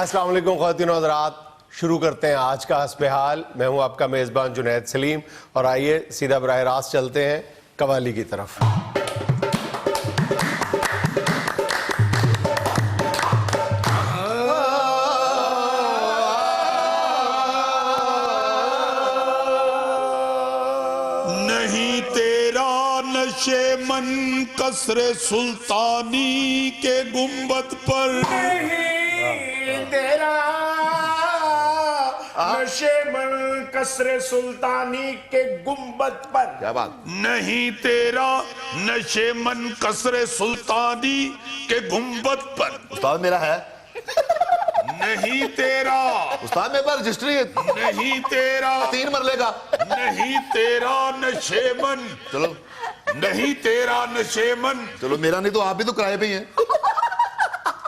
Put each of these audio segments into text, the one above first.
السلام علیکم خواتین و حضرات، شروع کرتے ہیں آج کا حسب حال۔ میں ہوں آپ کا میزبان جنید سلیم، اور آئیے سیدھا براہ راست چلتے ہیں قوالی کی طرف۔ نہیں تیرا نشے من قصر سلطانی کے گنبد پر، نہیں تیرا نشے من قصر سلطانی کے گنبد پر، کیا بات؟ نہیں تیرا نشے من قصر سلطانی کے گنبد پر، استاد میرا ہے، نہیں تیرا استاد میرے پاس رجسٹری ہے، نہیں تیرا 3 مرلے کا۔ نہیں تیرا نشے من، چلو نہیں تیرا نشے من، چلو میرا نہیں تو آپ بھی تو کرائے پہ ہی ہیں۔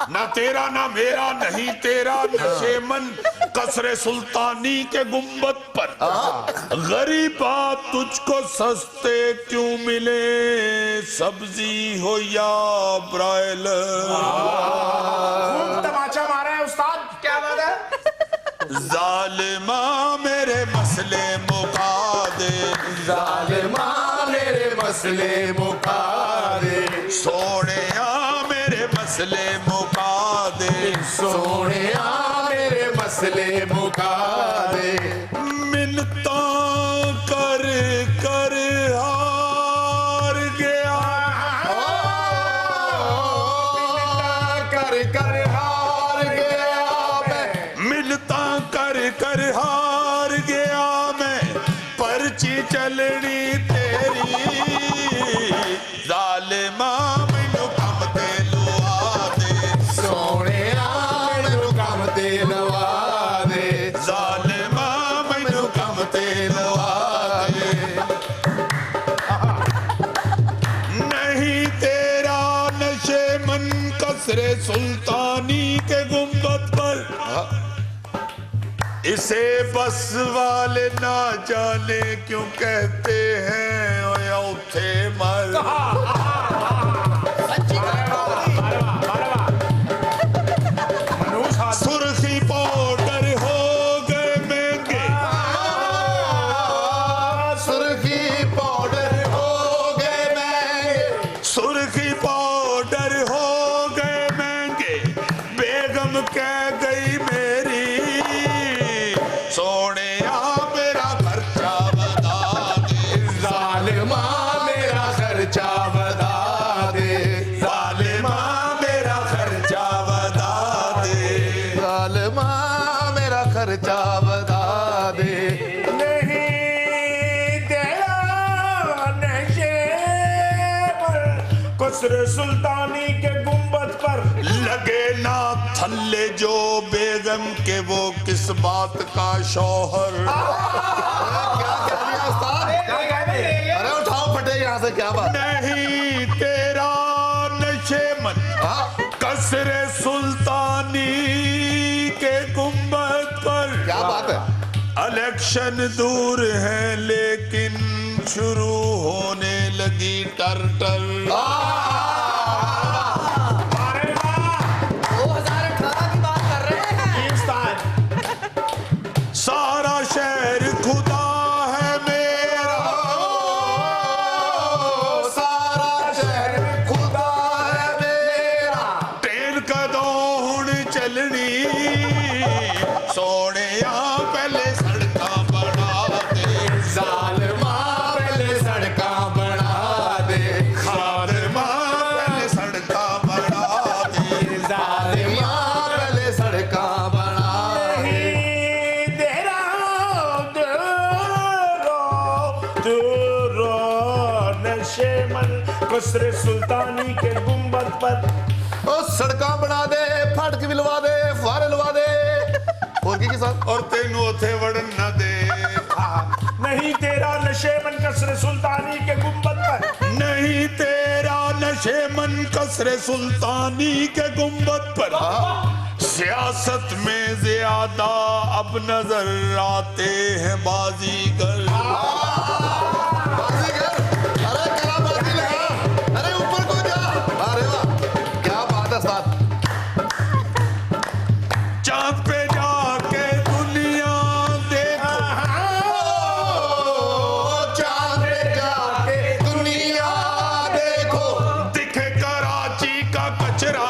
نہ تیرا نہ میرا، نہیں تیرا نشے من قصر سلطانی کے گنبد پر، غریبات تجھ کو سستے کیوں ملے، سبزی ہو یا برائلر۔ خوب تماچا مارا ہے استاد، کیا بات ہے؟ ظالمہ میرے مسئلے مکا دے، ظالمہ میرے مسئلے مکا دے، سوڑیا میرے مسئلے مکا دے، سونیا میرے مسئلے مکا دے، منتاں کر کر ہار گیا، کر کر ہار گیا میں، منتاں کر کر ہار گیا میں، پرچی چلنی تیری، ظالمہ مینوں کم تے لوا دے، سونیا میرے کم تے لوا دے، ظالمہ مینوں کم تے لوا دے، نہیں تیرا نشے من قصر سلطانی کے گنبد پر، اسے بس والے نہ جانے کیوں کہتے ہیں اوے اوتھے مر، سرخی پاؤڈر ہو گئے مہنگے، سرخی پاؤڈر ہو گئے مہنگے، سرخی پاؤڈر ہو گئے مہنگے، بیگم کہہ گئی میری، سونیا میرا خرچہ بتا دے، ظالمہ میرا خرچہ بتا دے، ظالمہ میرا خرچہ بتا دے، ظالمہ میرا خرچہ بتا دے، نہیں تیرا نشے من قصر سلطانی کے گنبد پر، لگے نہ تھلے جو بیگم کے وہ کس بات کا شوہر، کیا کہہ دیا استاد؟ ارے اٹھاؤ پھٹے یہاں سے، کیا بات؟ نہیں تیرا نشے من قصر سلطانی کے گنبد پر، کیا بات ہے؟ الیکشن دور ہے لیکن شروع ہونے لگی ٹر ٹر، 2018 کی بات کر رہے ہیں استاد سارا شہر خدا ہے میرا، سارا شہر خدا ہے میرا، ٹرین کدوں ہن چلنی، سونیا پہلے سڑکاں بنا دے، ظالمہ پہلے سڑکاں بنا دے، خادمہ پہلے سڑکاں بنا دے، ظالمہ پہلے سڑکاں بنا دے، نہیں تیرا نشے من قصر سلطانی کے گنبد پر، او سڑکاں بنا دے، پھاٹک بھی لوا دے، فوارے لوا دے، اور کی ساتھ؟ اور تینوں اتھے وڑن نہ دے، نہیں تیرا نشے من قصر سلطانی کے گنبد پر، نہیں تیرا نشے من قصر سلطانی کے گنبد پر، سیاست میں زیادہ اب نظر آتے ہیں بازیگر، بازیگر، ارے کرا بازی لگا، ارے اوپر کو جا، ارے واہ، کیا بات ہے استاد؟ कचरा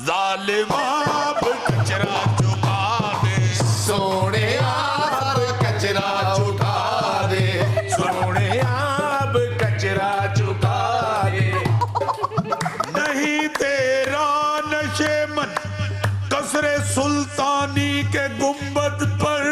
जालिमा अब कचरा चुका दे सोने आप कचरा चुका दे सोने अब कचरा चुका दे नहीं तेरा नशे मन कसरे सुल्तानी के गुंबद पर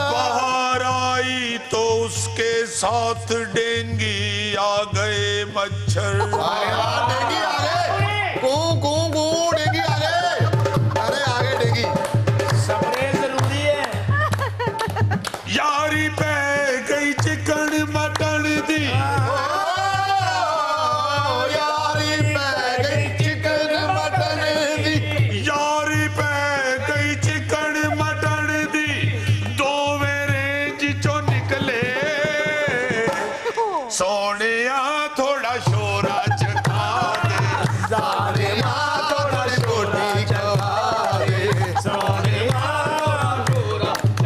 बाहर आई तो उसके साथ डेंगी आ गए मच्छर डेंगी आ गए कू कू कू डेंगी आ गए अरे आगे डेंगी स्प्रे जरूरी है यारी पै गई चिकन मटन दी यारी पै गई चिकन मटन दी यारी पै गई चिकन मटन दी दोवें रेंज चो निकले सोनिया थोड़ा शोरा चखा दे सारे माँ थोड़ा छोटी चबा दे सोने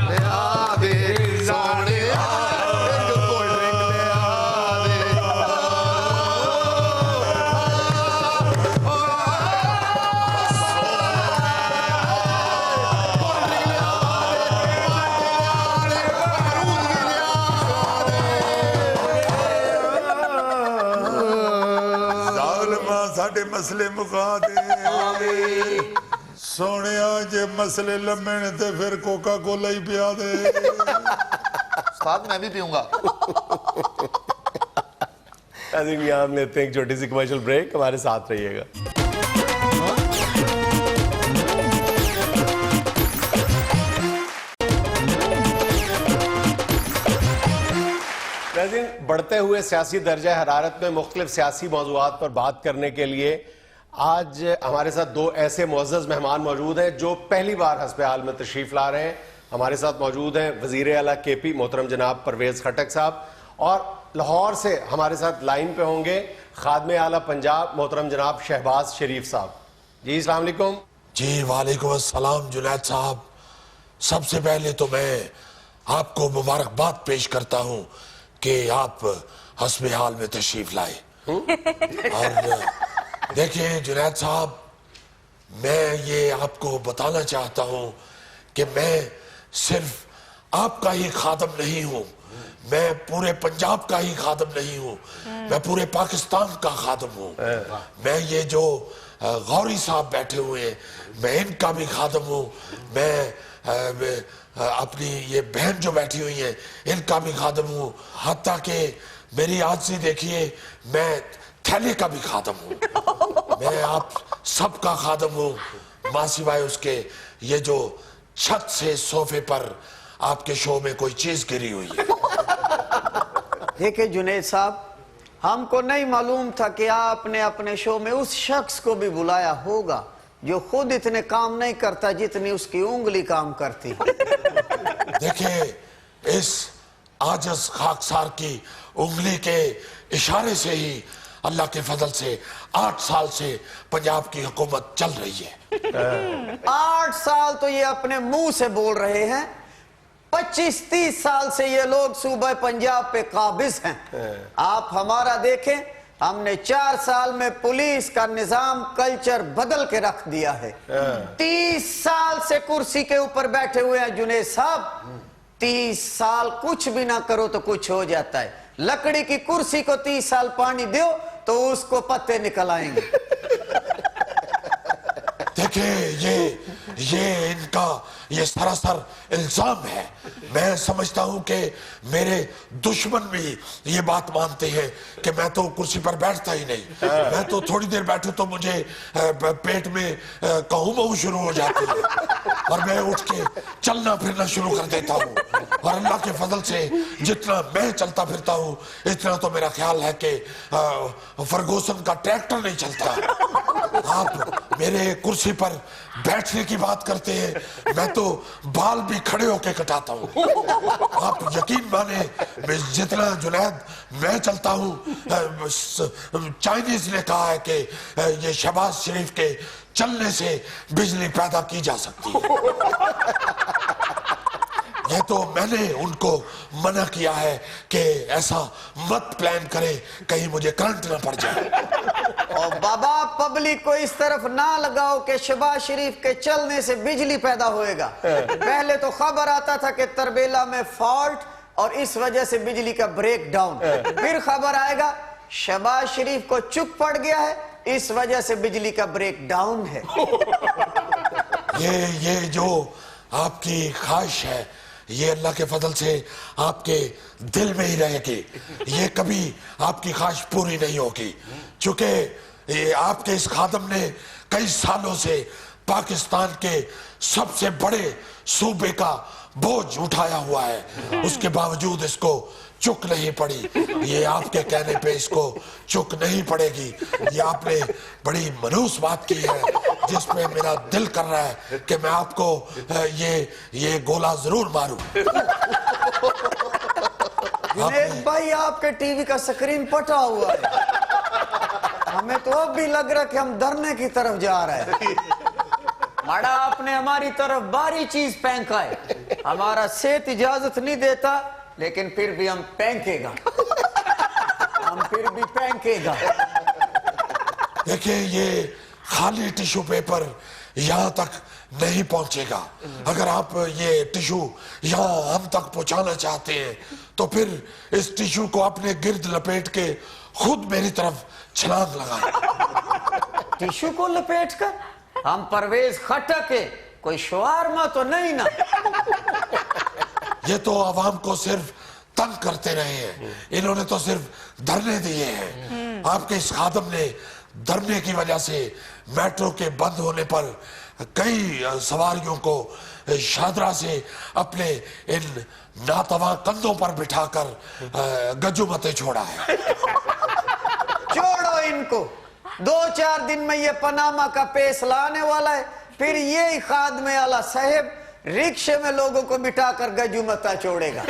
ले आ दे सोने आ दे कोल्ड ड्रिंक ले आ दे ਜ਼ਾਲਮਾ ਸਾਡੇ ਮਸਲੇ ਮੁਕਾ ਦੇ ਸੋਹਣਿਆ ਜੇ ਮਸਲੇ ਲੰਮੇ ਨੇ ਤੇ ਫਿਰ ਕੋਕਾ ਕੋਲਾ ਹੀ ਪਿਆ ਦੇ साथ मैं भी पीऊंगा नाज़रीन, यहाँ हम लेते हैं एक छोटी सी कमर्शियल ब्रेक, हमारे साथ रहिएगा। नाज़रीन, बढ़ते हुए सियासी दर्जा हरारत में मुख्तलिफ सियासी मौज़ूआत पर बात करने के लिए आज हमारे साथ दो ऐसे मुअज़्ज़ज़ मेहमान मौजूद हैं जो पहली बार हस्ब हाल में तशरीफ़ ला रहे हैं। हमारे साथ मौजूद हैं वज़ीर आला केपी मोहतरम जनाब परवेज़ खटक साहब, और लाहौर से हमारे साथ लाइन पे होंगे खादमे आला पंजाब मोहतरम जनाब शहबाज शरीफ साहब। जी अस्सलाम वालेकुम। जी वालेकुम अस्सलाम जुनैद साहब, सबसे पहले तो मैं आपको मुबारकबाद पेश करता हूँ कि आप हस्ब हाल में तशरीफ लाए। और देखिए जुनैद साहब, मैं ये आपको बताना चाहता हूँ कि मैं सिर्फ आपका ही खादम नहीं हूँ, मैं पूरे पंजाब का ही खादम नहीं हूँ, मैं पूरे पाकिस्तान का खादम हूँ। मैं ये जो गौरी साहब बैठे हुए हैं, मैं इनका भी खादम हूँ। मैं अपनी ये बहन जो बैठी हुई है इनका भी खादम हूँ। हत्ता कि मेरी आज से देखिए मैं थैले का भी खादम हूँ। मैं आप सबका खादम हूँ, माँ सिवाय उसके ये जो छत से सोफे पर आपके शो में कोई चीज गिरी हुई है। देखिए जुनैद साहब, हमको नहीं मालूम था कि आपने अपने शो में उस शख्स को भी बुलाया होगा जो खुद इतने काम नहीं करता जितनी उसकी उंगली काम करती। देखिए, इस आजज खाकसार की उंगली के इशारे से ही अल्लाह के फजल से 8 साल से पंजाब की हुकूमत चल रही है। 8 साल तो ये अपने मुंह से बोल रहे हैं, 25-30 साल से ये लोग सूबे पंजाब पे काबिज हैं। आप हमारा देखें, हमने 4 साल में पुलिस का निजाम कल्चर बदल के रख दिया है। 30 साल से कुर्सी के ऊपर बैठे हुए हैं जुनैद साहब। 30 साल कुछ भी ना करो तो कुछ हो जाता है। लकड़ी की कुर्सी को 30 साल पानी दो तो उसको पत्ते निकल आएंगे। देखिए, ये इनका ये सरासर इल्जाम है। मैं समझता हूं कि मेरे दुश्मन भी ये बात मानते हैं कि मैं तो कुर्सी पर बैठता ही नहीं। मैं तो थोड़ी देर बैठूं तो मुझे पेट में कहूँ बहु शुरू हो जाती है और मैं उठ के चलना फिरना शुरू कर देता हूँ। और अल्लाह के फजल से जितना मैं चलता फिरता हूँ इतना तो मेरा ख्याल है कि फर्गूसन का ट्रैक्टर नहीं चलता। आप मेरे कुर्सी पर बैठने की बात करते हैं, मैं तो बाल भी खड़े होके कटाता हूँ। आप यकीन माने, जितना जुनैद मैं चलता हूँ, चाइनीज ने कहा है कि ये शहबाज शरीफ के चलने से बिजली पैदा की जा सकती है। یہ تو میں نے ان کو منع کیا ہے کہ ایسا مت پلان کرے کہیں مجھے کرنٹ نہ پڑ جائے. اور بابا پبلک کو اس طرف نہ لگاؤ کہ شہباز شریف کے چلنے سے بجلی پیدا ہوئے گا. پہلے تو خبر آتا تھا کہ تربیلا میں فالٹ اور اس وجہ سے بجلی کا بریک ڈاؤن. پھر خبر آئے گا شہباز شریف کو چک پڑ گیا ہے اس وجہ سے بجلی کا بریک ڈاؤن ہے. یہ جو آپ کی خواہش ہے یہ اللہ کے فضل سے آپ کے دل میں ہی رہے گی. یہ کبھی آپ کی خواہش پوری نہیں ہوگی چونکہ آپ کے اس خادم نے کئی سالوں سے پاکستان کے سب سے بڑے صوبے کا بوجھ اٹھایا ہوا ہے. اس کے باوجود اس کو چک نہیں پڑی. یہ آپ کے کہنے پہ اس کو چک نہیں پڑے گی. یہ آپ نے بڑی منحوس بات کی ہے جس پہ میرا دل کر رہا ہے کہ میں آپ کو یہ گولا ضرور ماروں. جنید بھائی آپ کے ٹی وی کا سکرین پھٹا ہوا ہے. ہمیں تو اب بھی لگ رہا کہ ہم دھرنے کی طرف جا رہے ہیں. ماڑا آپ نے ہماری طرف باری چیز پھینکا ہے. ہمارا صحت اجازت نہیں دیتا لیکن پھر بھی ہم پھینکے گا. ہم پھر بھی پھینکے گا. دیکھیں یہ خالی ٹیشو پیپر یہاں تک نہیں پہنچے گا. اگر آپ یہ ٹیشو یہاں ہم تک پہنچانا چاہتے ہیں تو پھر اس ٹیشو کو اپنے گرد لپیٹ کے خود میری طرف چھلانگ لگائیں. ٹیشو کو لپیٹ کر ہم پرویز خٹک ہے کوئی شوارما تو نہیں نا. یہ تو عوام کو صرف تنگ کرتے رہے ہیں. انہوں نے تو صرف دھرنے دیے ہیں. آپ کے اس خادم نے دھرنے کی وجہ سے میٹرو کے بند ہونے پر کئی سواریوں کو شاہدرہ سے اپنے ان ناتواں کندھوں پر بٹھا کر گجومتے چھوڑا ہے. چھوڑو ان کو. 2-4 دن میں یہ پاناما کا پیس لانے والا ہے. پھر یہی خادم اعلیٰ صاحب رکشے میں لوگوں کو بٹھا کر گجومتا چھوڑے گا.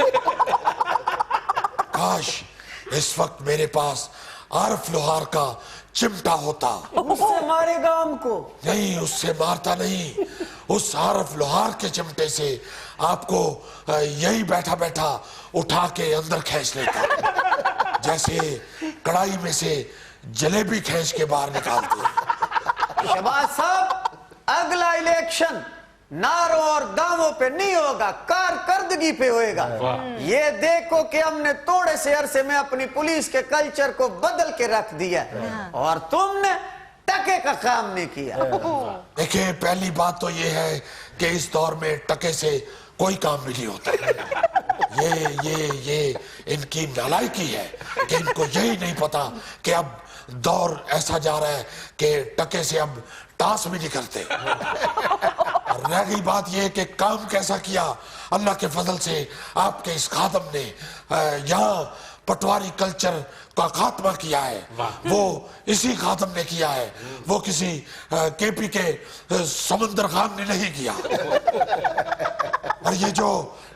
کاش اس وقت میرے پاس عارف لوہار کا چمٹا ہوتا. اس سے مارے گا ہم کو. نہیں اس سے مارتا نہیں. اس عارف لوہار کے چمٹے سے آپ کو یہی بیٹھا بیٹھا اٹھا کے اندر کھینچ لیتا جیسے کڑائی میں سے جلیبی کھینچ کے باہر نکالتے. شہباز صاحب اگلا الیکشن نعروں اور دعووں پہ نہیں ہوگا کارکردگی پہ ہوئے گا. یہ دیکھو کہ ہم نے تھوڑے سے عرصے میں اپنی پولیس کے کلچر کو بدل کے رکھ دیا اور تم نے ٹکے کا کام نہیں کیا. دیکھیں پہلی بات تو یہ ہے کہ اس دور میں ٹکے سے کوئی کام بھی نہیں ہوتا. یہ ان کی نالائکی ہے کہ ان کو یہی نہیں پتا کہ اب دور ایسا جا رہا ہے کہ ٹکے سے اب ٹاس بھی نہیں کرتے. اور رہ گئی بات یہ کہ کام کیسا کیا. اللہ کے فضل سے آپ کے اس خادم نے یہاں پٹواری کلچر کا خاتمہ کیا ہے. وہ اسی خادم نے کیا ہے. وہ کسی کے پی کے سمندر خان نے نہیں کیا. اور یہ جو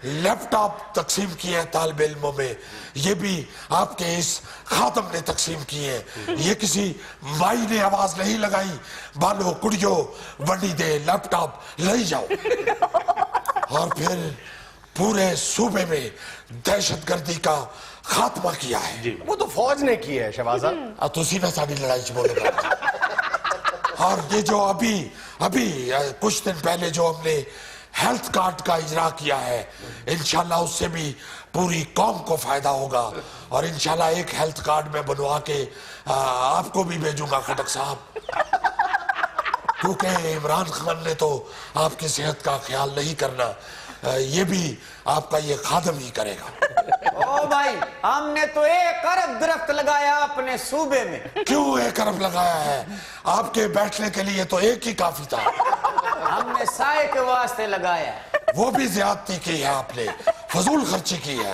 لیپ ٹاپ تقسیم کیے ہیں طالب علموں میں یہ بھی آپ کے اس خاتم نے تقسیم کیے ہیں. یہ کسی مائی نے آواز نہیں لگائی بالو کڑیو ونڈی دے لیپ ٹاپ لے جاؤ. اور پھر پورے صوبے میں دہشت گردی کا خاتمہ کیا ہے. وہ تو فوج نے کی ہے شہباز صاحب. تسی نہ ساری لڑائی چ بولو گا. اور یہ جو ابھی کچھ دن پہلے جو ہم نے ہیلتھ کارڈ کا اجرا کیا ہے انشاءاللہ اس سے بھی پوری قوم کو فائدہ ہوگا. اور انشاءاللہ ایک ہیلتھ کارڈ میں بنوا کے آپ کو بھی بھیجوں گا خٹک صاحب کیونکہ عمران خان نے تو آپ کی صحت کا خیال نہیں کرنا. یہ بھی آپ کا یہ خادم ہی کرے گا. او بھائی ہم نے تو 1 ارب درخت لگایا اپنے صوبے میں. کیوں 1 ارب لگایا ہے؟ آپ کے بیٹھنے کے لیے تو 1 ہی کافی تھا. ہم نے سائے کے واسطے لگایا. وہ بھی زیادتی کی ہے آپ نے. فضول خرچی کی ہے.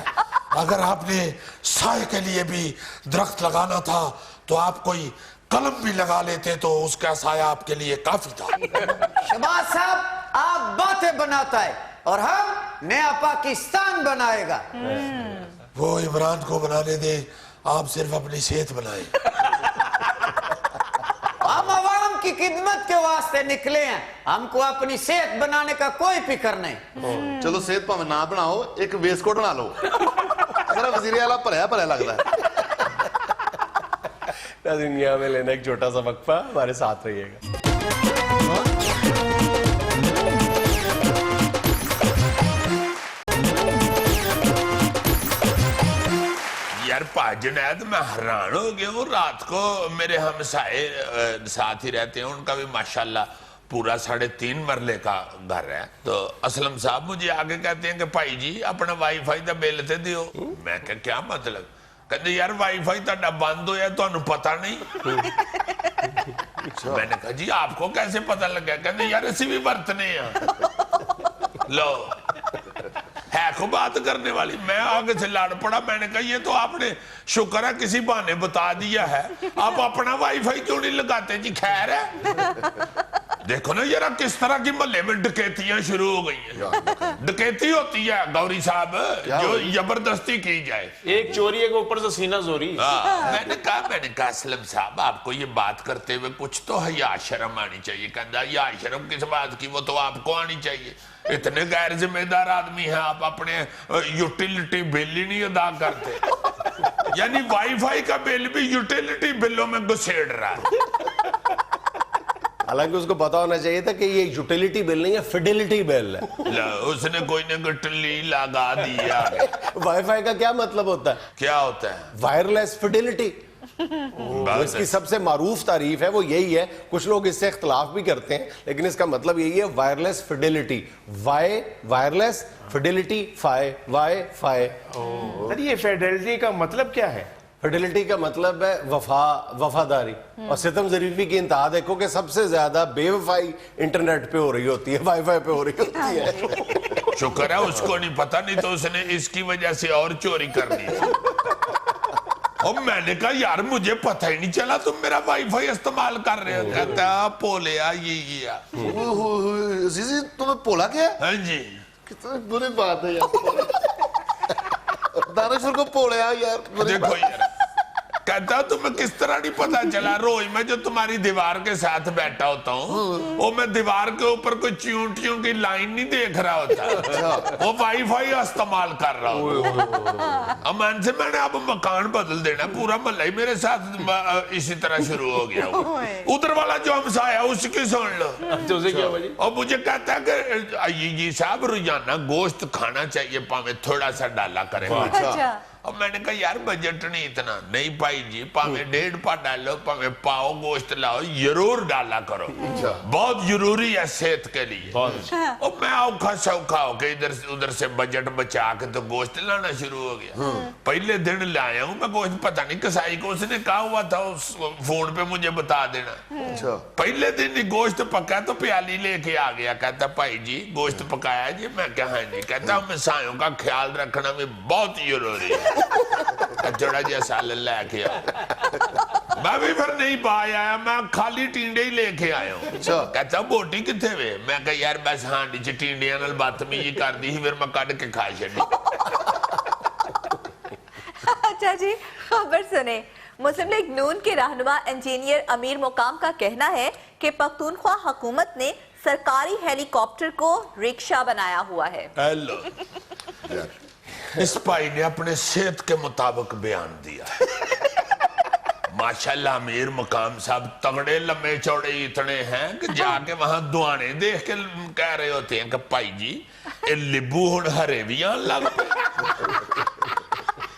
اگر آپ نے سائے کے لیے بھی درخت لگانا تھا تو آپ کوئی قلم بھی لگا لیتے تو اس کا سایہ آپ کے لیے کافی تھا. شہباز صاحب آپ باتیں بناتا ہے اور ہم نیا پاکستان بنائے گا. وہ عمران کو بنانے دیں آپ صرف اپنی صحت بنائیں. ہم عوام کی की खिदमत के वास्ते निकले हैं, हमको अपनी सेहत बनाने का कोई फिक्र नहीं। चलो सेहत भावें ना बनाओ, एक वेस्टकोट बना लो। मेरा वजीर आला भरया भरया लगता है। दुनिया में लेना एक छोटा सा वक्फा, हमारे साथ रहिएगा। यार जुनैद, मैं हैरान हो गया हूँ। रात को मेरे हमसाए साथ ही रहते हैं, उनका भी माशाल्लाह पूरा 3.5 मरले का घर है। तो असलम साहब मुझे आगे कहते हैं कि भाई जी अपना वाईफाई का बिल ते दियो। मैं क्या मतलब? कहते यार वाईफाई ਤੁਹਾਡਾ बंद होया ਤੁਹਾਨੂੰ पता नहीं। मैंने कहा जी आपको कैसे पता लगा? कहते यार ऐसी भी बरतने हैं। लो है को बात करने वाली। मैं आगे से लड़ पड़ा। मैंने कहा ये तो आपने शुक्र है किसी बहाने बता दिया है, आप अपना वाईफाई क्यों नहीं लगाते जी? खैर है, देखो ना यार किस तरह की मोहल्ले में डकैतियां शुरू हो गई हैं। डकैती होती है गौरी साहब जो जबरदस्ती की जाए। एक चोरी है के ऊपर से सीना जोरी। मैंने कहा असलम साहब आपको ये बात करते हुए कुछ तो हया शर्म आनी चाहिए। कहता या शर्म किस बात की, वो तो आपको आनी चाहिए। इतने गैर जिम्मेदार आदमी हैं आप, अपने यूटिलिटी बिल ही नहीं अदा करते। यानी वाईफाई का बिल भी यूटिलिटी बिलों में घुसेड़ रहा है। हालांकि उसको पता होना चाहिए था कि ये यूटिलिटी बिल नहीं है, फिडिलिटी बिल है। उसने कोई न कोई टल्ली लगा दिया। वाईफाई का क्या मतलब होता है? क्या होता है? Wireless fidelity. तो इसकी सबसे मारूफ तारीफ है वो यही है। कुछ लोग इससे इख्तलाफ भी करते हैं, लेकिन इसका मतलब यही है wireless fidelity. Wi wireless, fidelity Fi, Wi Fi. Sir ये फेडरलिटी का मतलब क्या है? फिडिलिटी का मतलब है वफादारी। और सितम ज़रीफी की इंतहा देखो कि सबसे ज्यादा बेवफाई इंटरनेट पे हो रही होती है, वाईफाई पे हो रही होती है। शुक्र है उसको नहीं पता, नहीं तो उसने इसकी वजह से और चोरी करनी थी। और मैंने कहा यार मुझे पता ही नहीं चला तुम मेरा वाईफाई इस्तेमाल कर रहे हो। कहता पोलिया ये अजीजी तुम्हें पोला क्या? हाँ जी, कितनी बुरी बात है यार। दानिशवर को पोलिया यार। देखो यार, कहता तुम्हें किस तरह नहीं पता चला? रोज मैं जो तुम्हारी दीवार के साथ बैठा होता हूँ, वो मैं दीवार के ऊपर कोई चींटियों की लाइन नहीं देख रहा होता, वो वाईफाई इस्तेमाल कर रहा होता। अमान से मैंने अब मकान बदल देना, पूरा मोहल्ला ही मेरे साथ इसी तरह शुरू हो गया। उधर वाला जो हमसाया उसकी सुन लो। उसे क्या वजह? और मुझे कहता है कि ये साहब रोजाना गोश्त खाना चाहिए, पावे थोड़ा सा डाला करे। अब मैंने कहा यार बजट नहीं इतना। नहीं भाई जी, पावे 1.5 पा डालो, पावे पाओ गोश्त लाओ, जरूर डाला करो, बहुत जरूरी है सेहत के लिए। और मैं औखा सौखा होके इधर उधर से बजट बचा के तो गोश्त लाना शुरू हो गया। पहले दिन लाया हूँ मैं गोश्त, पता नहीं कसाई को उसने कहा हुआ था उस फोन पे मुझे बता देना। पहले दिन ही गोश्त पका तो प्याली लेके आ गया। कहता भाई जी गोश्त पकाया जी? मैं क्या हाँ जी। कहता हमसायों का ख्याल रखना भी बहुत जरूरी है, थोड़ा जैसा लेके आओ। मैं भी फिर नहीं पाया, मैं खाली टींडे ही लेके आया हूँ। कहता बोटी किथे वे? मैं कहा यार बस हांडी च टींडियां नाल बदतमीजी कर दी, फिर मैं कट के खा छड़ी। अच्छा जी, खबर सुने। मुस्लिम लीग नून के रहनुमा इंजीनियर अमीर मुकाम का कहना है कि पख्तूनख्वा हुकूमत ने सरकारी हेलीकॉप्टर को रिक्शा बनाया हुआ है। हेलो, इस भाई ने अपने सेहत के मुताबिक बयान दिया है। माशाल्लाह अमीर मुकाम साहब तगड़े लंबे चौड़े इतने हैं कि जाके वहां दुआने देख के कह रहे होते हैं कि भाई जी ये लिबू हुण हरे भी आन लग पे।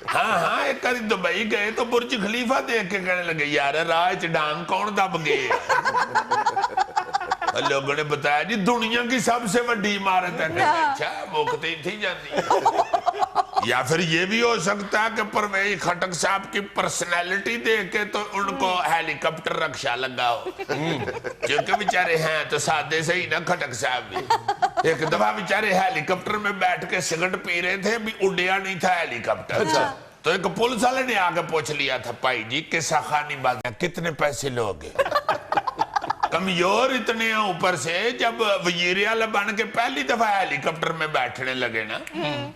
हाँ एक बार दुबई गए तो बुर्ज खलीफा देख के कहने लगे यार राह च डांग कौन दब गए? लोगों ने बताया जी दुनिया की सबसे बड़ी इमारत है। अच्छा मुक्ति थी जानी। या फिर ये भी हो सकता है कि परवेज खटक साहब की पर्सनैलिटी देख के तो उनको हेलीकॉप्टर रक्षा लगा हो, क्योंकि बेचारे हैं तो सादे से ही ना खटक साहब भी। एक दफा बेचारे हेलीकॉप्टर में बैठ के सिगरेट पी रहे थे, भी उड़िया नहीं था हेलीकॉप्टर। तो एक पुलिस वाले ने आके पूछ लिया था भाई जी किस्सा खानी बात कितने पैसे लोगे? कमजोर इतने हैं ऊपर से, जब वजीर आला बन के पहली दफा हेलीकॉप्टर में बैठने लगे ना,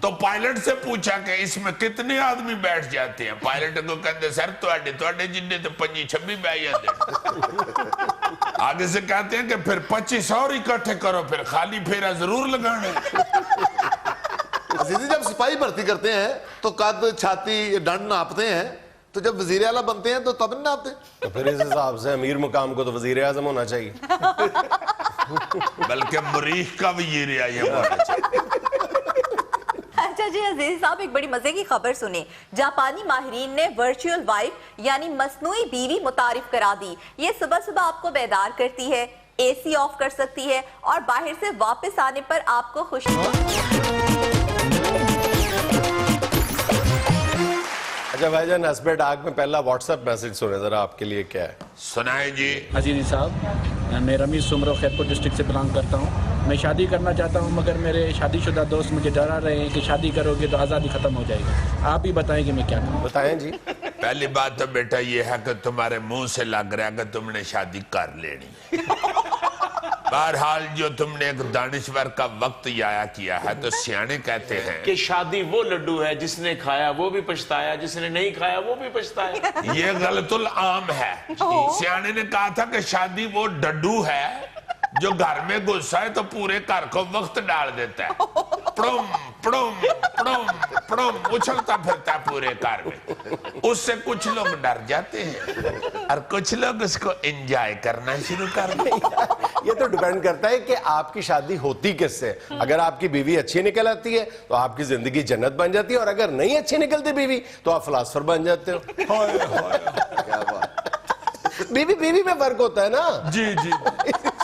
तो पायलट से पूछा कि इसमें कितने आदमी बैठ जाते हैं? पायलट को कहते सर तुहाडे जिन्ने तो 25-26 बह जाते। आगे से कहते हैं कि फिर 25 और इकट्ठे करो, फिर खाली फेरा जरूर लगाना। अजीजी जब सिपाही भर्ती करते हैं तो कद छाती डंड नापते हैं, तो जब वजीर आला बनते हैं तो तब नहीं नापते? तो फिर इस हिसाब से अमीर मुकाम को तो वजीर आजम होना चाहिए। बल्कि मरीख का वजीर आजम होना चाहिए। अच्छा जी अजीज साहब, एक बड़ी मजे की खबर सुने। जापानी माहिरीन ने वर्चुअल वाइफ यानी मसनूई बीवी मुतारिफ करा दी। ये सुबह सुबह आपको बेदार करती है, एसी ऑफ कर सकती है और बाहर से वापस आने पर आपको खुशी। अच्छा भाईजान, हस्बे डाक में पहला व्हाट्सएप मैसेज सुने जरा, आपके लिए क्या है? सुनाए जी। अजीज़ साहब, मैं रमीज सुमरो खैरपुर डिस्ट्रिक्ट से बिलोंग करता हूँ। मैं शादी करना चाहता हूँ, मगर मेरे शादीशुदा दोस्त मुझे डरा रहे हैं कि शादी करोगे तो आज़ादी ख़त्म हो जाएगी। आप ही बताएं कि मैं क्या करूँ। बताएं जी। पहली बात तो बेटा ये है कि तुम्हारे मुंह से लग रहा है कि तुमने शादी कर लेनी। बहरहाल जो तुमने एक दानिश्वर का वक्त जाया किया है, तो सियाने कहते हैं कि शादी वो लड्डू है जिसने खाया वो भी पछताया, जिसने नहीं खाया वो भी पछताया। ये गलतुल आम है। सियाने ने कहा था कि शादी वो डड्डू है जो घर में गुस्सा है तो पूरे घर को वक्त डाल देता है। प्रोम प्रोम प्रोम प्रोम उछलता फिरता है पूरे घर में। उससे कुछ लोग डर जाते हैं और कुछ लोग उसको एंजॉय करना शुरू कर देते। ये तो डिपेंड करता है कि आपकी शादी होती किससे। अगर आपकी बीवी अच्छी निकल आती है तो आपकी जिंदगी जन्नत बन जाती है, और अगर नहीं अच्छी निकलती बीवी तो आप फिलासफर बन जाते हो। क्या बात। बीवी बीवी में फर्क होता है ना। जी जी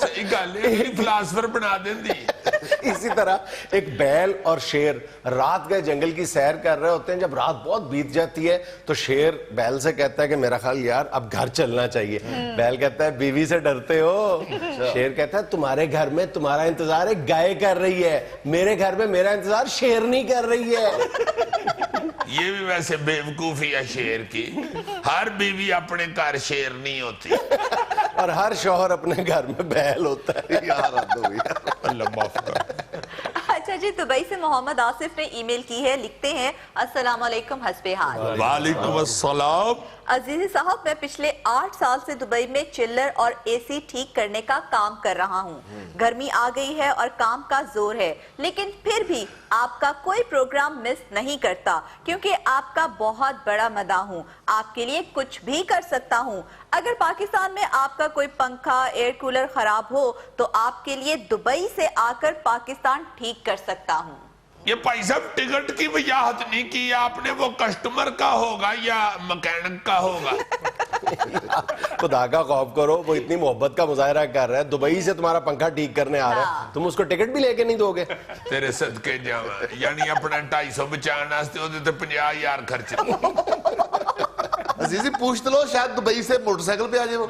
सही गल है, फिलासफर बना देती। इसी तरह एक बैल और शेर रात गए जंगल की सैर कर रहे होते हैं। जब रात बहुत बीत जाती है तो शेर बैल से कहता है कि मेरा ख्याल यार अब घर चलना चाहिए। बैल कहता है बीवी से डरते हो? शेर कहता है तुम्हारे घर में तुम्हारा इंतजार एक गाय कर रही है, मेरे घर में मेरा इंतजार शेरनी कर रही है। ये भी वैसे बेवकूफी है शेर की। हर बीवी अपने घर शेर नहीं होती और हर शौहर अपने घर में बैल होता है। यार हद हो गई। अल्लाह माफ कर। अच्छा जी, दुबई से मोहम्मद आसिफ ने ईमेल की है, लिखते हैं अस्सलाम वालेकुम हस्बे हाल। वालेकुम अस्सलाम। अजीज साहब, मैं पिछले 8 साल से दुबई में चिल्लर और एसी ठीक करने का काम कर रहा हूँ। गर्मी आ गई है और काम का जोर है, लेकिन फिर भी आपका कोई प्रोग्राम मिस नहीं करता, क्योंकि आपका बहुत बड़ा मदाह हूँ। आपके लिए कुछ भी कर सकता हूँ। अगर पाकिस्तान में आपका कोई पंखा एयर कूलर खराब हो तो आपके लिए दुबई से आकर पाकिस्तान ठीक कर सकता हूँ। ये भाई साहब टिकट की वजाहत नहीं की आपने, वो कस्टमर का होगा या मैकेनिक का होगा? खुदा का खौफ करो, वो इतनी मोहब्बत का मुजाहरा कर रहा है, दुबई से तुम्हारा पंखा ठीक करने आ रहा है, तुम उसको टिकट भी लेके नहीं दोगे? तेरे सदके जावा, यानी अपना 250 बचाने वास्ते ओदे ते 50,000 खर्च। अजीजी पूछ तो लो, शायद दुबई से मोटरसाइकिल पे आ जाए वो।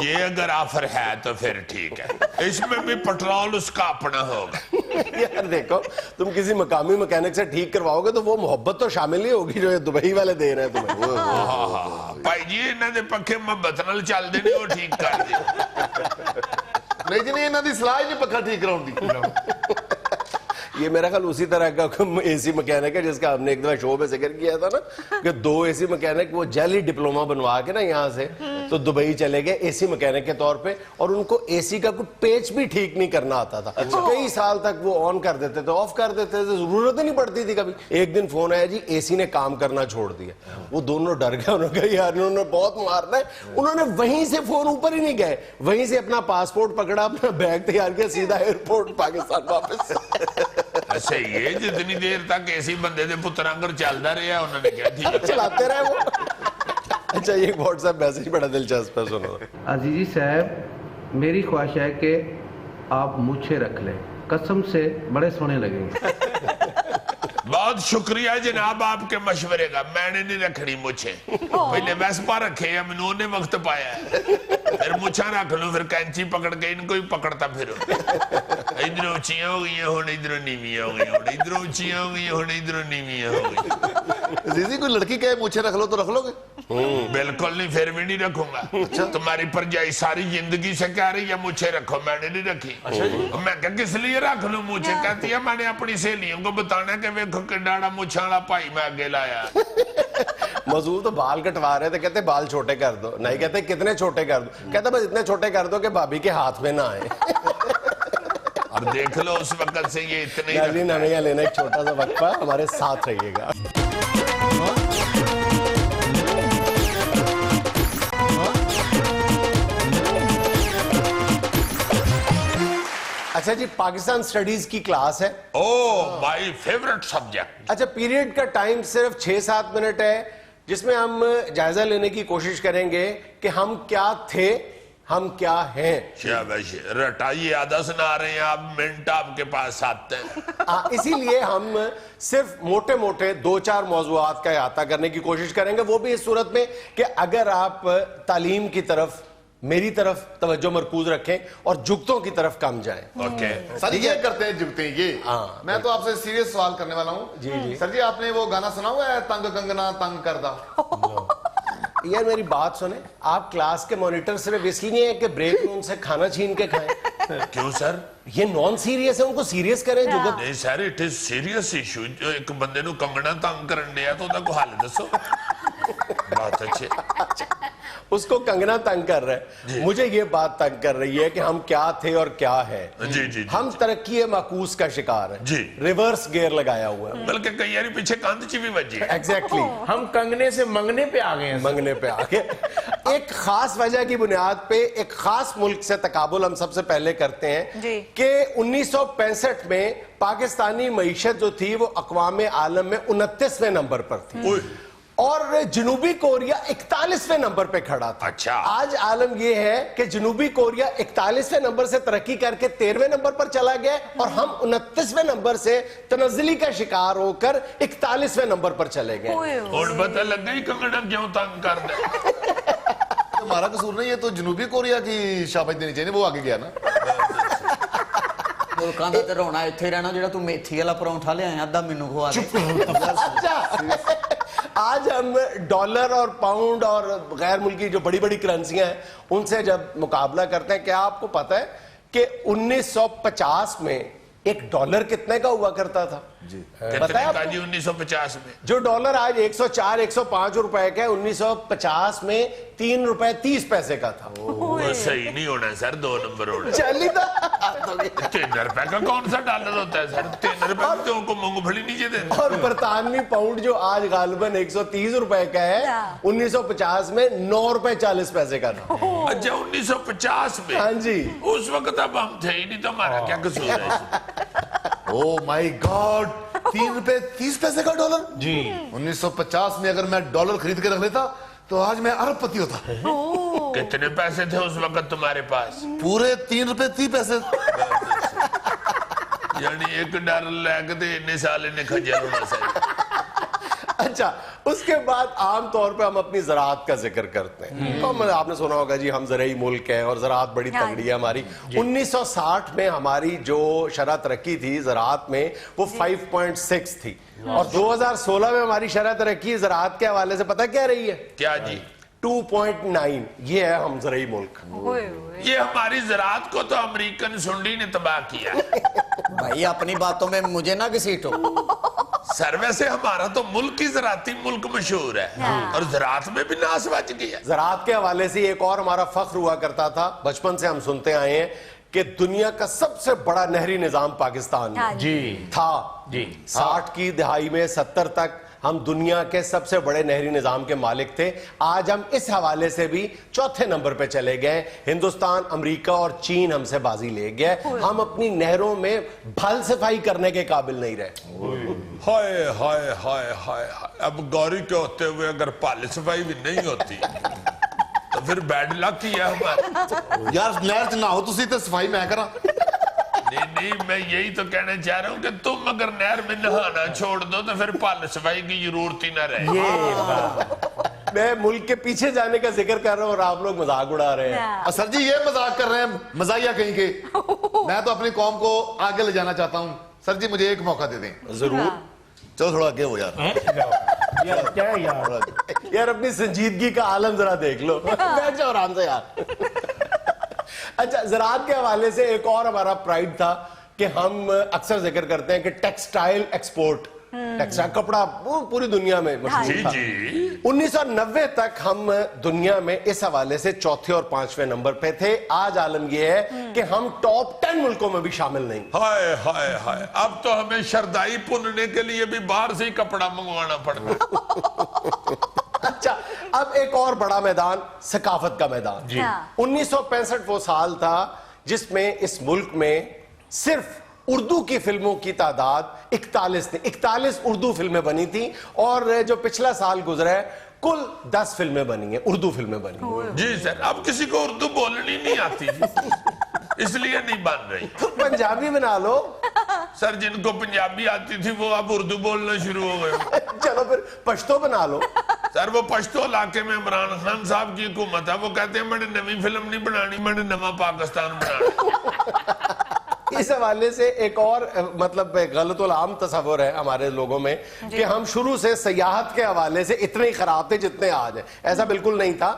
ये अगर ऑफर है तो फिर ठीक है, इसमें भी पेट्रोल उसका अपना होगा। यार देखो, तुम किसी मकामी मैकेनिक से ठीक करवाओगे तो वो मोहब्बत तो शामिल ही होगी जो ये दुबई वाले दे रहे हैं तुम्हें। भाई जी इन्हों के पखे मोहब्बत नाल चलते ने, वो ठीक कर दे। नहीं जी नहीं, इन्हों की सलाह ही नहीं पक्का ठीक कराउंदी। ये मेरा ख्याल उसी तरह का एसी मैकेनिक है जिसका हमने एक दफा शो में जिक्र किया था ना, कि 2 एसी मैकेनिक वो जाली डिप्लोमा बनवा के ना यहाँ से तो दुबई चले गए एसी मैकेनिक के तौर पे, और उनको एसी का कुछ पेच भी ठीक नहीं करना आता था। कई साल तक वो ऑन कर देते थे, ऑफ कर देते थे, जरूरत ही नहीं पड़ती थी कभी। एक दिन फोन आया जी एसी ने काम करना छोड़ दिया। वो दोनों डर गए, उन्होंने कहा यार उन्होंने बहुत मारना है। उन्होंने वहीं से फोन ऊपर ही नहीं गए, वहीं से अपना पासपोर्ट पकड़ा, अपना बैग तैयार किया, सीधा एयरपोर्ट पाकिस्तान वापस। अच्छा ये जितनी देर तक ऐसी बंदे दे पुत्र आंगर चलता रहा, उन्होंने क्या ठीक चलाते रहे वो। अच्छा ये व्हाट्सएप मैसेज बड़ा दिलचस्प है, सुनो। अजीजी साहब, मेरी ख्वाहिश है कि आप मुझे रख लें, कसम से बड़े सोने लगेंगे। बहुत शुक्रिया जनाब आपके मशवरे का, मैंने नहीं रखनी मुझे। पहले वेस्पा रखे या मैनू ने वक्त पाया है, फिर मुछा रख लो, फिर कैंची पकड़ के इनको ही पकड़ता फिर। इधर ऊंचियां हो गई, हुण इधर नीवियां हो गई, इधर ऊंचियां हो गई, हुण इधर नीवियां हो गई। जीजी कोई लड़की कहे मुझे रख लो तो रख लोगे? बिल्कुल नहीं, फिर भी नहीं रखूंगा। तुम्हारी परजाई सारी जिंदगी से कह रही है मुझे रखो, मैंने नहीं रखी। मैं क्या किस लिए रख लूं मुझे? कहती है मैंने अपनी सहेलियों को बताना कि वेखो किड्डा मुछा वाला भाई मैं आगे लाया। मजदूर तो बाल कटवा रहे थे, कहते बाल छोटे कर दो, नहीं कहते कितने छोटे कर दो, कहते बस इतने छोटे कर दो कि भाभी के हाथ में ना आए। और देख लो उस वक्त से ये इतने नाज़रीन, हमें यहाँ लेना एक छोटा सा वक्फा, हमारे साथ रहिएगा। अच्छा जी, पाकिस्तान स्टडीज की क्लास है। Oh my favourite subject. अच्छा, पीरियड का टाइम सिर्फ 6-7 मिनट है, जिसमें हम जायजा लेने की कोशिश करेंगे कि हम क्या थे, हम क्या हैं। शाबाश, रटाइए, आधा सुना रहे हैं आप, मिनट आपके पास आते हैं। इसीलिए हम सिर्फ मोटे मोटे 2-4 मौज़ूआत का अहाता करने की कोशिश करेंगे, वो भी इस सूरत में कि अगर आप तालीम की तरफ, मेरी तरफ तवज्जो मरकूज रखें और जुगतों की तरफ कम जाएं। ओके सर ये करते हैं जुगते हैं ये। हाँ, मैं तो आपसे सीरियस सवाल करने वाला हूँ। जी। सर जी, आपने वो गाना सुना हुआ है, तंग कंगना तंग करदा? यार मेरी बात सुने, आप क्लास के मॉनिटर सिर्फ इसलिए हैं कि ब्रेक में उनसे खाना छीन के खाएं? क्यों सर? ये नॉन सीरियस है, उनको सीरियस करें। जुगत नहीं sir, it is serious issue. जो एक बंदे नु कंगना तंग करन दिया तो ਉਹਦਾ को हल दसो। बात अच्छी। उसको कंगना तंग कर रहा है, मुझे ये बात तंग कर रही है कि हम क्या थे और क्या है। जी। हम तरक्की माकूस का शिकार है जी। रिवर्स गियर लगाया हुआ है, बल्कि कई यारी पीछे कंध ची भी बजी। एग्जैक्टली। हम कंगने से मंगने पे आ गए हैं। मंगने पे आ गए। एक खास वजह की बुनियाद पे एक खास मुल्क से तकाबुल हम सबसे पहले करते हैं कि 1965 में पाकिस्तानी मईशत जो थी वो अक़वाम आलम में 29वें नंबर पर थी और जनूबी कोरिया 41वें नंबर पे खड़ा था। अच्छा। आज आलम यह है कि जनूबी कोरिया 41वें नंबर से तरक्की करके 13वें नंबर पर चला गया और हम 29वें नंबर से तनज़्ज़ुली का शिकार होकर 41वें नंबर पर चले गए। और पता लग गई कंगना क्यों तंग कर दे। हमारा कसूर नहीं है, तो जनूबी कोरिया की शाबाश देनी चाहिए, वो आगे गया ना। मुल्कां दा ते रोना इत्थे रहना, जेड़ा तू मेथी वाला परौंठा ले आया अद्धा मेनू खवा दे। आज हम डॉलर और पाउंड और गैर मुल्की जो बड़ी बड़ी करेंसियां हैं उनसे जब मुकाबला करते हैं, क्या आपको पता है कि 1950 में एक डॉलर कितने का हुआ करता था? कितने का जी 1950 में? जो डॉलर आज 104-105 रुपए का है, 1950 में 3 रुपए 30 पैसे का था। वो सही नहीं होना सर, 2 नंबर होना। चली था 3 रुपए का कौन सा डॉलर होता है सर? 3 रुपए में तो मूंगफली नीचे देते। और बरतानवी पाउंड जो आज गालिबन 130 रुपए का है, 1950 में 9 रुपए 40 पैसे का था। अच्छा, 1950 में? हाँ जी। उस वक्त अब हम थे ही नहीं, तो हमारा क्या कसूर है? ओ माय गॉड, 3 रुपए 30 पैसे का डॉलर जी। 1950 में अगर मैं डॉलर खरीद के रख लेता तो आज मैं अरबपति होता। कितने पैसे थे उस वक्त तुम्हारे पास? पूरे 3 रुपए 30 पैसे। यानी एक डॉलर लेके इतने साल इन्हें खजल होना चाहिए। अच्छा, उसके बाद आमतौर पे हम अपनी ज़राअत का जिक्र करते हैं। तो आपने सुना होगा जी, हम ज़राई मुल्क हैं और ज़राअत बड़ी तगड़ी है हमारी। 1960 में हमारी जो शरह तरक्की थी ज़राअत में वो 5.6 थी और 2016 में हमारी शरह तरक्की ज़राअत के हवाले से पता क्या रही है? क्या जी? 2.9। ये है हम ज़राई मुल्क। ये हमारी ज़राअत को तो अमेरिकन सुंडी ने तबाह किया। भाई अपनी बातों में मुझे ना घसीटो। सर वैसे हमारा तो मुल्क ही ज़राअती मुल्क मशहूर है और ज़राअत में भी नाश बच गया। ज़राअत के हवाले से एक और हमारा फख्र हुआ करता था, बचपन से हम सुनते आए हैं कि दुनिया का सबसे बड़ा नहरी निजाम पाकिस्तान में जी था। जी 60 की दहाई में 70 तक हम दुनिया के सबसे बड़े नहरी निजाम के मालिक थे। आज हम इस हवाले से भी चौथे नंबर पे चले गए। हिंदुस्तान, अमेरिका और चीन हमसे बाजी ले गए। हम अपनी नहरों में भल सफाई करने के काबिल नहीं रहे। हाय हाय हाय हाय हाय, अब गौरी के होते हुए अगर पाल सफाई भी नहीं होती तो फिर बैड लक ही है हमारा। यार नहर च ना हो तुसी ते सफाई मैं करा। नहीं, मैं यही तो कहना चाह रहा हूँ कि तुम अगर नहर में नहाना छोड़ दो तो फिर पाल सफाई की जरूरत ही ना रहे। मैं मुल्क के पीछे जाने का जिक्र कर रहा हूँ और आप लोग मजाक उड़ा रहे हैं। सर जी ये मजाक कर रहे हैं, मजाकिया कहीं के। मैं तो अपनी कौम को आगे ले जाना चाहता हूँ। सर जी मुझे एक मौका दे दें। जरूर। चलो थोड़ा आगे हो यार। क्या यार, यार अपनी संजीदगी का आलम जरा देख लो। बैठ जाओ आराम से यार। अच्छा, ज़राअत के हवाले से एक और हमारा प्राइड था कि हम अक्सर जिक्र करते हैं कि टेक्सटाइल एक्सपोर्ट टेक्सटाइल कपड़ा वो पूरी दुनिया में मशहूर जी था। जी 1990 तक हम दुनिया में इस हवाले से चौथे और पांचवें नंबर पे थे। आज आलम यह है कि हम टॉप 10 मुल्कों में भी शामिल नहीं। हाय हाय हाय, अब तो हमें शरदाई पुनने के लिए भी बाहर से ही कपड़ा मंगवाना पड़ता। अच्छा, अब एक और बड़ा मैदान, सकाफत का मैदान। 1965 वो साल था जिसमें इस मुल्क में सिर्फ उर्दू की फिल्मों की तादाद 41 थी। 41 उर्दू फिल्में बनी थी और जो पिछला साल गुजरा है कुल 10 फिल्में बनी हैं, उर्दू फिल्में बनी हैं। जी सर, अब किसी को उर्दू बोलनी नहीं आती इसलिए नहीं बन रही। तो पंजाबी बना लो। सर, जिनको पंजाबी आती थी वो अब उर्दू बोलना शुरू हो गए। चलो फिर पश्तो बना लो। सर, वो पश्तो इलाके में इमरान खान साहब की हुकूमत है, वो कहते हैं मैंने नवी फिल्म नहीं बनानी, मैंने नवा पाकिस्तान बनाना। इस हवाले से एक और मतलब गलतुल आम तस्वुर है हमारे लोगों में कि हम शुरू से सियाहत के हवाले से इतने ही खराब थे जितने आज हैं। ऐसा बिल्कुल नहीं था।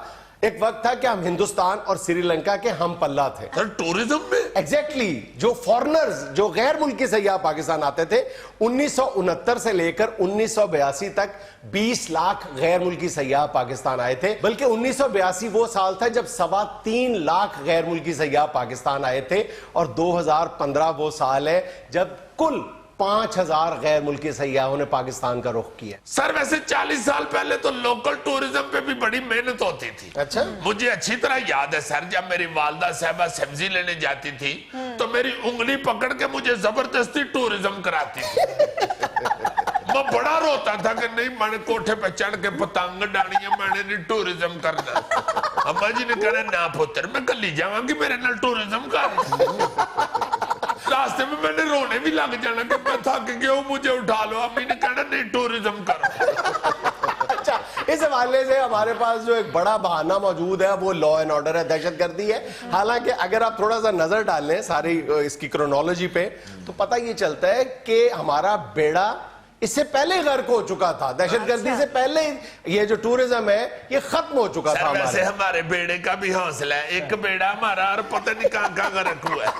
एक वक्त था कि हम हिंदुस्तान और श्रीलंका के हम पल्ला थे। सर, टूरिज्म में एग्जैक्टली जो फॉरेनर्स, जो गैर मुल्की सयाह पाकिस्तान आते थे, 1969 से लेकर 1982 तक 20 लाख गैर मुल्की सयाह पाकिस्तान आए थे। बल्कि 1982 वो साल था जब 3.25 लाख गैर मुल्की सयाह पाकिस्तान आए थे और 2015 वो साल है जब कुल 5000 गैर मुल्की सयाहों ने पाकिस्तान का रुख किया। सर, वैसे 40 साल पहले तो लोकल टूरिज्म पे भी बड़ी मेहनत होती थी। अच्छा, मुझे अच्छी तरह याद है सर, जब मेरी वालदा साहबा सब्जी लेने जाती थी तो मेरी उंगली पकड़ के मुझे जबरदस्ती टूरिज्म कराती थी। मैं बड़ा रोता था कि नहीं, मैंने कोठे पे चढ़ के पतंग डाली है, मैंने नहीं टूरिज्म करना। अम्मा जी ने कहना ना पुत्र, मैं कल जावांगी, मेरे नाल टूरिज्म कर। रास्ते में मैंने रोने भी लग जाना कि मैं थक गया हूं, मुझे उठा लो। अम्मी ने कहना नहीं टूरिज्म करो। अच्छा, इस हवाले से हमारे पास जो एक बड़ा बहाना मौजूद है वो लॉ एंड ऑर्डर है, दहशतगर्दी है। हालांकि अगर आप थोड़ा सा नजर डालें सारी इसकी क्रोनोलॉजी पे तो पता ये चलता है कि हमारा बेड़ा इससे पहले गर्क हो चुका था। दहशतगर्दी से पहले ये जो टूरिज्म है ये खत्म हो चुका था। वैसे हमारे बेड़े का भी हौसला है, एक बेड़ा हमारा और पता नहीं कहां गर्क हुआ है।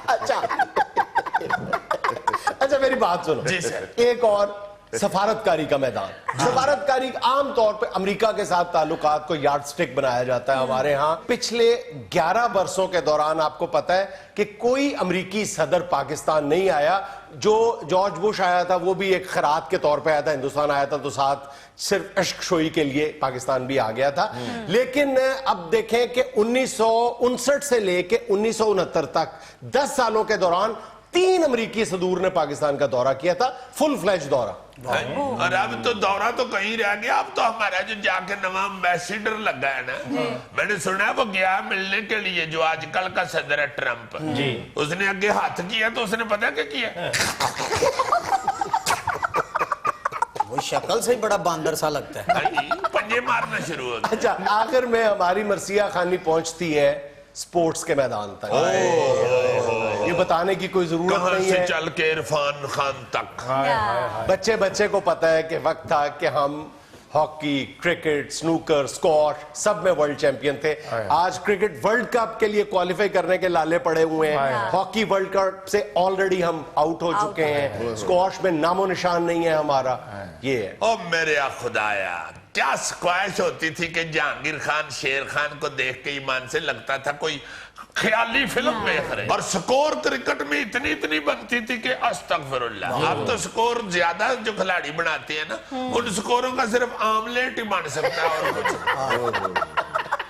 अच्छा, मेरी बात सुनो। जी सर। एक और सफारतकारी का मैदान। सफारतकारी आमतौर पे अमेरिका के साथ ताल्लुकात को यार्ड स्टिक बनाया जाता है हमारे यहाँ। पिछले 11 वर्षों के दौरान आपको पता है कि कोई अमेरिकी सदर पाकिस्तान नहीं आया। जो जॉर्ज बुश आया था वो भी एक खैरात के तौर पे आया था, हिंदुस्तान आया था तो साथ सिर्फ इश्क शोई के लिए पाकिस्तान भी आ गया था। लेकिन अब देखें कि 1959 से लेके 1969 तक 10 सालों के दौरान 3 अमेरिकी सदूर ने पाकिस्तान का दौरा किया था, फुल फ्लैश दौरा। और अब तो दौरा तो कहीं रह गया। अब तो हमारा जो जाके नवा एम्बेसडर लगा है ना, मैंने सुना है वो गया मिलने के लिए जो आजकल का सदर है ट्रंप जी। उसने आगे हाथ किया तो उसने पता क्या किया? वो शक्ल से ही बड़ा बांदर सा लगता है। पंजे मारना शुरू हो गया। अच्छा, आखिर में हमारी मर्सिया खानी पहुंचती है स्पोर्ट्स के मैदान तक। ये बताने की कोई जरूरत कहां नहीं से है, चल के इरफान खान तक। बच्चे बच्चे को पता है कि वक्त था कि हम हॉकी, क्रिकेट, स्नूकर, स्क्वॉश सब में वर्ल्ड चैंपियन थे। आज क्रिकेट वर्ल्ड कप के लिए क्वालिफाई करने के लाले पड़े हुए हैं। हॉकी वर्ल्ड कप से ऑलरेडी हम आउट हो चुके हैं। स्क्वॉश में नामो निशान नहीं है हमारा। ये है। ओ मेरे खुदाया, क्या स्क्वैश होती थी कि जहांगीर खान शेर खान को देख के ईमान से लगता था कोई ख्याली फिल्म देख रहे। और स्कोर क्रिकेट में इतनी इतनी बनती थी कि अस्तगफिरुल्लाह। अब तो स्कोर ज्यादा जो खिलाड़ी बनाते हैं ना, उन स्कोरों का सिर्फ आमलेट ही बन सकता है और कुछ।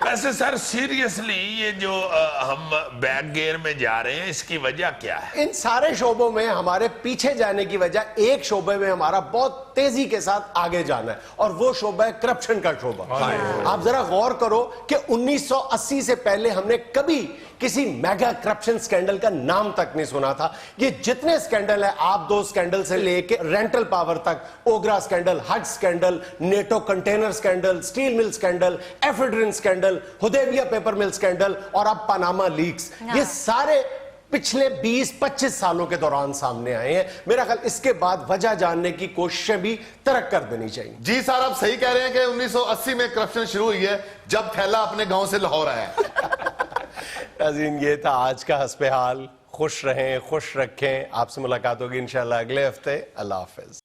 वैसे सर सीरियसली ये जो हम बैक गियर में जा रहे हैं, इसकी वजह क्या है? इन सारे शोबों में हमारे पीछे जाने की वजह एक शोबे में हमारा बहुत तेजी के साथ आगे जाना है और वो शोबा है करप्शन का शोबा। आप जरा गौर करो कि 1980 से पहले हमने कभी किसी मेगा करप्शन स्कैंडल का नाम तक नहीं सुना था। ये जितने स्कैंडल है, आप दो स्कैंडल से लेके रेंटल पावर तक, ओगरा स्कैंडल, हज scandal, NATO container scandal, steel mill scandal, ephedrine scandal, Hudaibiya paper mill scandal और अब पनामा लीक्स, ये सारे पिछले 20-25 सालों के दौरान सामने आए हैं। मेरा ख्याल इसके बाद वजह जानने की कोशिशें भी तरक कर देनी चाहिए। जी सर, आप सही कह रहे हैं कि 1980 में करप्शन शुरू हुई है जब थैला अपने गांव से लाहौर आया। नाज़रीन, ये था आज का हस्बे हाल। खुश रहें, खुश रखें। आपसे मुलाकात होगी इंशाल्लाह अगले हफ्ते। अल्लाह हाफिज।